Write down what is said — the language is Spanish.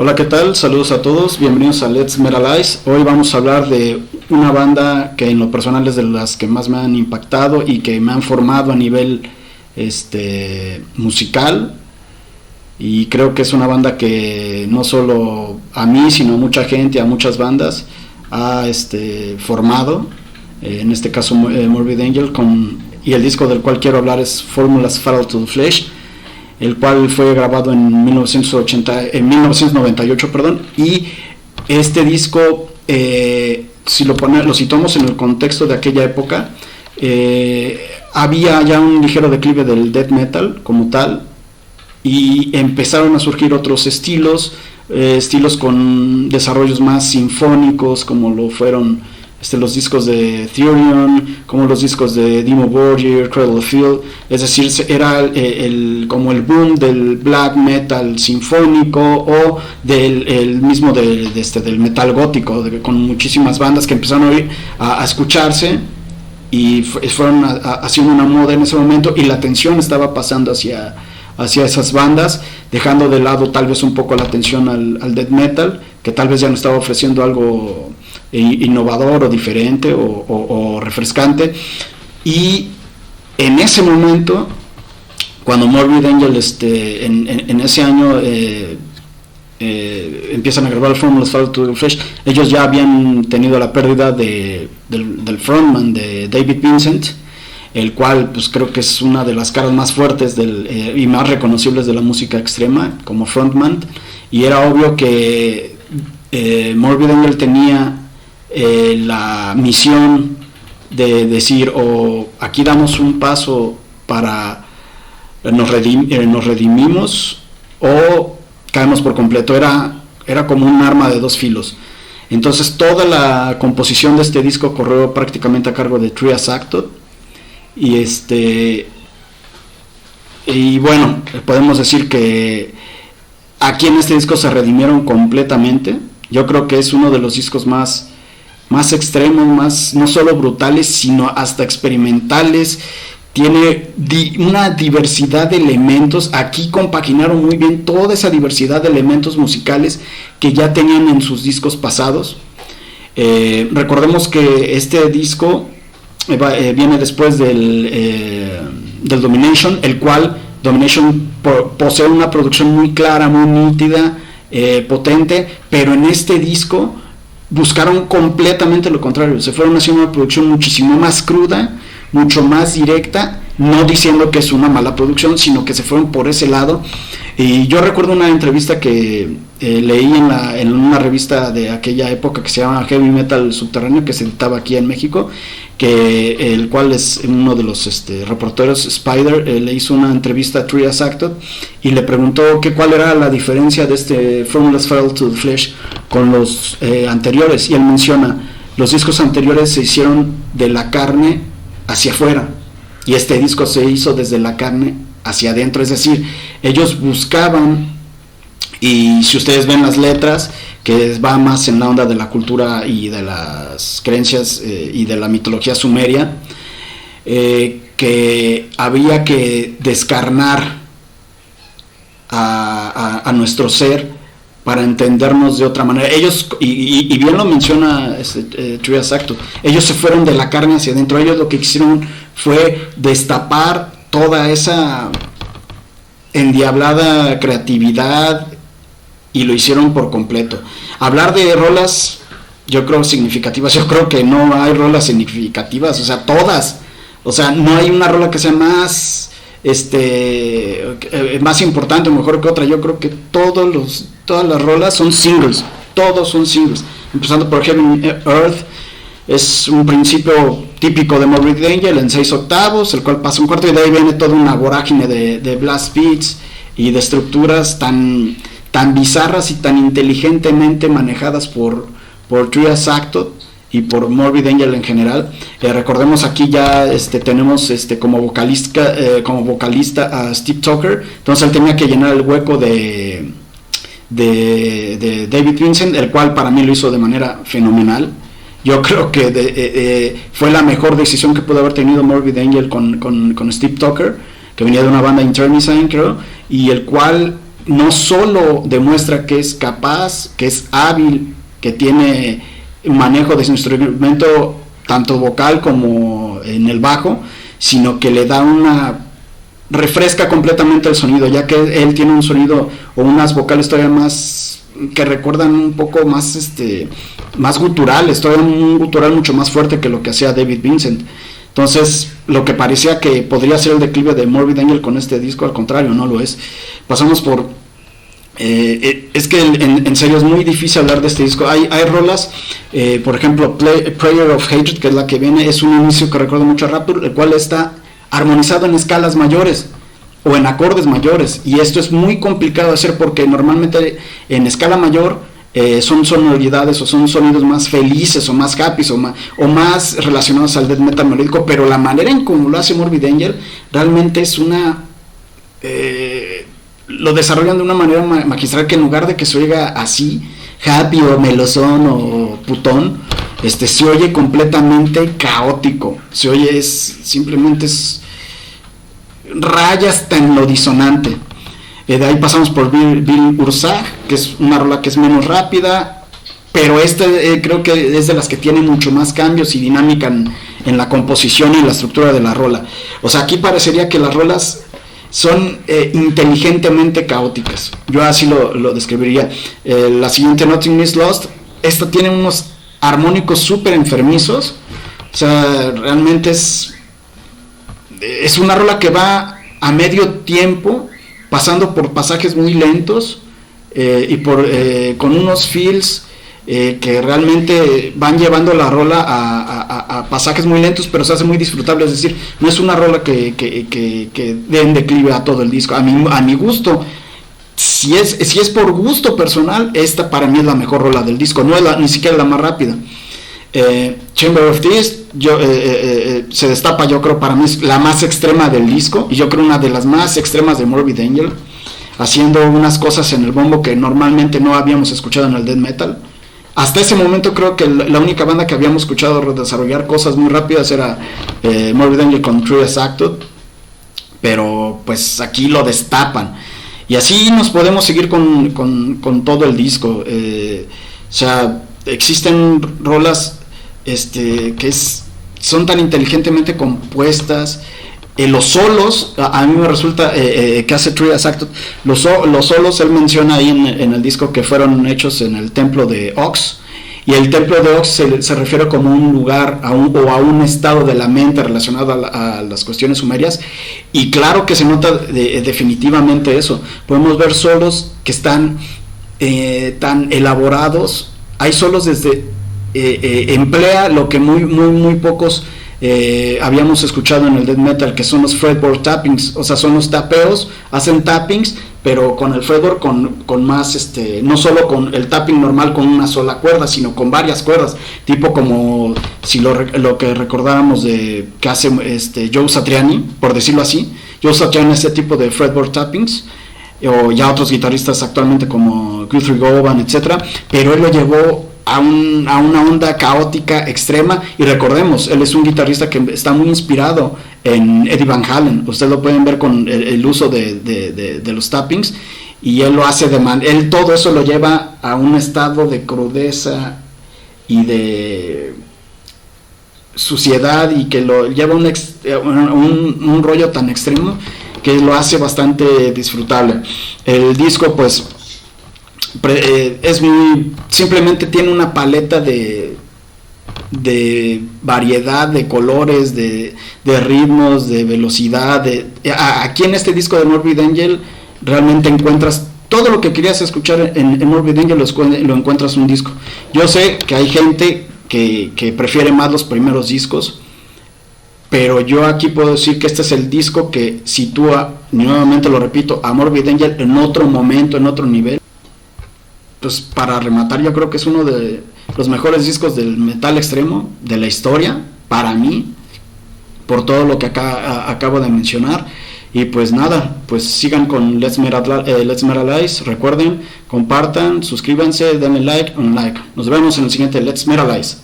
Hola, ¿qué tal? Saludos a todos, bienvenidos a Let's Metalize. Hoy vamos a hablar de una banda que en lo personal es de las que más me han impactado y que me han formado a nivel musical, y creo que es una banda que no solo a mí sino a mucha gente, a muchas bandas ha formado, en este caso Morbid Angel, y el disco del cual quiero hablar es Formulas Fatal to the Flesh, el cual fue grabado en 1998, y este disco, si lo situamos en el contexto de aquella época, había ya un ligero declive del death metal como tal, y empezaron a surgir otros estilos con desarrollos más sinfónicos, como lo fueron los discos de Therion, como los discos de Dimmu Borgir, Cradle of Filth. Es decir, era como el boom del black metal sinfónico, o del mismo del metal gótico, con muchísimas bandas que empezaron a escucharse y fueron haciendo una moda en ese momento, y la atención estaba pasando hacia esas bandas, dejando de lado tal vez un poco la atención al death metal, que tal vez ya no estaba ofreciendo algo innovador o diferente o refrescante. Y en ese momento, cuando Morbid Angel en ese año empiezan a grabar Formulas Fatal to the Flesh, ellos ya habían tenido la pérdida del frontman, de David Vincent, el cual pues creo que es una de las caras más fuertes y más reconocibles de la música extrema como frontman, y era obvio que Morbid Angel tenía la misión de decir, aquí damos un paso para nos redimimos, o caemos por completo. Era como un arma de dos filos. Entonces toda la composición de este disco corrió prácticamente a cargo de Trias Actot, y bueno, podemos decir que aquí en este disco se redimieron completamente. Yo creo que es uno de los discos más extremos, más no solo brutales, sino hasta experimentales. Tiene una diversidad de elementos. Aquí compaginaron muy bien toda esa diversidad de elementos musicales que ya tenían en sus discos pasados. Recordemos que este disco viene después del Domination, el cual Domination posee una producción muy clara, muy nítida, potente, pero en este disco buscaron completamente lo contrario. Se fueron haciendo una producción muchísimo más cruda, mucho más directa, no diciendo que es una mala producción, sino que se fueron por ese lado. Y yo recuerdo una entrevista que leí en una revista de aquella época que se llama Heavy Metal Subterráneo, que se editaba aquí en México, el cual es uno de los reporteros, Spider, le hizo una entrevista a Trias Actot y le preguntó cuál era la diferencia de este Formulas Fatal to the Flesh con los anteriores, y él menciona: los discos anteriores se hicieron de la carne hacia afuera, y este disco se hizo desde la carne hacia adentro. Es decir, ellos buscaban, y si ustedes ven las letras, que va más en la onda de la cultura y de las creencias y de la mitología sumeria, que había que descarnar a nuestro ser para entendernos de otra manera. Ellos, y bien lo menciona Trias Actot, ellos se fueron de la carne hacia adentro. Ellos lo que quisieron fue destapar toda esa endiablada creatividad, y lo hicieron por completo. Hablar de rolas, yo creo, significativas, yo creo que no hay rolas significativas, o sea, todas, o sea, no hay una rola que sea más más importante o mejor que otra. Yo creo que todas las rolas son singles, todos son singles, empezando por Heaven Earth. Es un principio típico de Morbid Angel en 6/8, el cual pasa un cuarto, y de ahí viene toda una vorágine de blast beats y de estructuras tan bizarras y tan inteligentemente manejadas por Trias Actot y por Morbid Angel en general. Recordemos, aquí ya tenemos como vocalista a Steve Tucker. Entonces él tenía que llenar el hueco de David Vincent, el cual para mí lo hizo de manera fenomenal. Yo creo que fue la mejor decisión que pudo haber tenido Morbid Angel con Steve Tucker, que venía de una banda Internecine, creo, y el cual no solo demuestra que es capaz, que es hábil, que tiene manejo de su instrumento tanto vocal como en el bajo, sino que le da refresca completamente el sonido, ya que él tiene un sonido o unas vocales todavía más que recuerdan un poco más más guturales, todavía un gutural mucho más fuerte que lo que hacía David Vincent. Entonces, lo que parecía que podría ser el declive de Morbid Angel con este disco, al contrario, no lo es. Pasamos por... es que en serio es muy difícil hablar de este disco. Hay rolas, por ejemplo, Prayer of Hatred, que es la que viene, es un inicio que recuerda mucho a Rapture, el cual está armonizado en escalas mayores o en acordes mayores, y esto es muy complicado de hacer porque normalmente en escala mayor son sonoridades o son sonidos más felices o más happy o más relacionados al death metal melódico, pero la manera en cómo lo hace Morbid Angel realmente es lo desarrollan de una manera magistral, que en lugar de que se oiga así happy o melosón o putón, se oye completamente caótico, se oye simplemente raya hasta en lo disonante. De ahí pasamos por Bill Urzag, que es una rola que es menos rápida, pero creo que es de las que tiene mucho más cambios y dinámica en la composición y la estructura de la rola. O sea, aquí parecería que las rolas son inteligentemente caóticas. Yo así lo describiría. La siguiente, Nothing Is Lost, esta tiene unos armónicos súper enfermizos. O sea, realmente es una rola que va a medio tiempo, pasando por pasajes muy lentos y con unos feels que realmente van llevando la rola a pasajes muy lentos, pero se hace muy disfrutable. Es decir, no es una rola que dé en declive a todo el disco. A mi gusto, si es por gusto personal, esta para mí es la mejor rola del disco, no es ni siquiera la más rápida. Chamber of Thieves se destapa, yo creo, para mí es la más extrema del disco, y yo creo una de las más extremas de Morbid Angel, haciendo unas cosas en el bombo que normalmente no habíamos escuchado en el death metal. Hasta ese momento creo que la única banda que habíamos escuchado desarrollar cosas muy rápidas era Morbid Angel con Trias Acted, pero pues aquí lo destapan, y así nos podemos seguir con todo el disco. O sea, existen rolas que son tan inteligentemente compuestas. Los solos, a mí me resulta que hace Trias Acted, los solos, él menciona ahí en el disco que fueron hechos en el templo de Ox, y el templo de Ox se refiere como un lugar o a un estado de la mente relacionado a las cuestiones sumerias, y claro que se nota definitivamente eso. Podemos ver solos que están tan elaborados. Hay solos emplea lo que muy pocos habíamos escuchado en el death metal, que son los fretboard tappings. O sea, son los tapeos, hacen tappings, pero con el fretboard con más, no solo con el tapping normal con una sola cuerda, sino con varias cuerdas, tipo como si lo que recordábamos de que hace Joe Satriani, por decirlo así. Joe Satriani hace ese tipo de fretboard tappings, o ya otros guitarristas actualmente como Guthrie Govan, etcétera, pero él lo llevó a una onda caótica extrema. Y recordemos, él es un guitarrista que está muy inspirado en Eddie Van Halen. Ustedes lo pueden ver con el uso de los tappings, y él lo hace él todo eso lo lleva a un estado de crudeza y de suciedad, y que lo lleva a un rollo tan extremo que lo hace bastante disfrutable. El disco pues simplemente tiene una paleta de variedad de colores, de ritmos, de velocidad. Aquí en este disco de Morbid Angel realmente encuentras todo lo que querías escuchar en Morbid Angel, lo encuentras en un disco. Yo sé que hay gente que prefiere más los primeros discos, pero yo aquí puedo decir que este es el disco que sitúa, nuevamente lo repito, a Morbid Angel en otro momento, en otro nivel. Pues para rematar, yo creo que es uno de los mejores discos del metal extremo de la historia, para mí, por todo lo que acabo de mencionar. Y pues nada, pues sigan con Let's Metalize, recuerden, compartan, suscríbanse, denle like, un like. Nos vemos en el siguiente Let's Metalize.